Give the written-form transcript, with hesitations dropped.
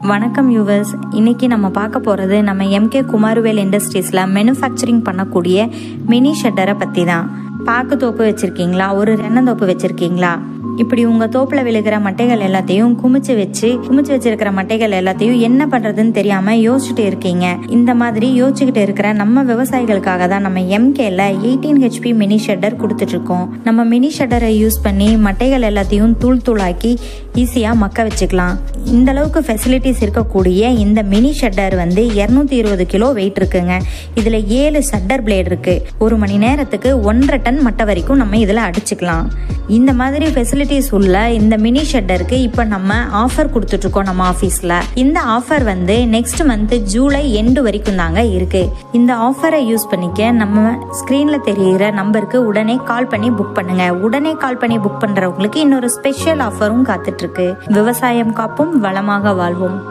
வணக்கம் யூவர்ஸ். இன்னைக்கு நம்ம பார்க்க போகிறது நம்ம எம்கே குமாரவேல் இண்டஸ்ட்ரீஸில் மேனுஃபேக்சரிங் பண்ணக்கூடிய மினி ஷட்டரை பற்றி தான். பாக்கு தோப்பு வச்சுருக்கீங்களா, ஒரு தென்னந்தோப்பு வச்சுருக்கீங்களா, இப்படி உங்கள் தோப்பில் விழுகிற மட்டைகள் எல்லாத்தையும் குமிச்சு வச்சிருக்கிற மட்டைகள் எல்லாத்தையும் என்ன பண்ணுறதுன்னு தெரியாமல் யோசிச்சுட்டு இருக்கீங்க. இந்த மாதிரி யோசிச்சுக்கிட்டு இருக்கிற நம்ம விவசாயிகளுக்காக தான் நம்ம எம்கேல 18 HP மினி ஷட்டர் கொடுத்துட்ருக்கோம். நம்ம மினி ஷட்டரை யூஸ் பண்ணி மட்டைகள் எல்லாத்தையும் தூளாக்கி ஈஸியாக மக்க வச்சுக்கலாம். இந்த அளவுக்கு ஃபெசிலிட்டிஸ் இருக்கக்கூடிய இந்த மினி ஷட்டர் 220 கிலோ வெயிட் இருக்குங்க. இதில் 7 ஷட்டர் பிளேட் இருக்கு. ஒரு மணி நேரத்துக்கு 1.5 டன் மட்டை வரைக்கும் நம்ம இதில் அடிச்சுக்கலாம். இந்த மாதிரி ஃபெசிலிட்டிஸ் உள்ள இந்த மினி ஷட்டருக்கு இப்போ நம்ம ஆஃபர் கொடுத்துட்ருக்கோம் நம்ம ஆஃபீஸில். இந்த offer next month July end வரைக்கும் தாங்க இருக்கு. இந்த ஆஃபரை யூஸ் பண்ணிக்க நம்ம ஸ்க்ரீனில் தெரிகிற நம்பருக்கு உடனே கால் பண்ணி புக் பண்ணுங்க. உடனே கால் பண்ணி புக் பண்ணுறவங்களுக்கு இன்னொரு ஸ்பெஷல் ஆஃபரும் காத்துட்ருக்கு. விவசாயம் காப்போம், வளமாக வாழ்வோம்.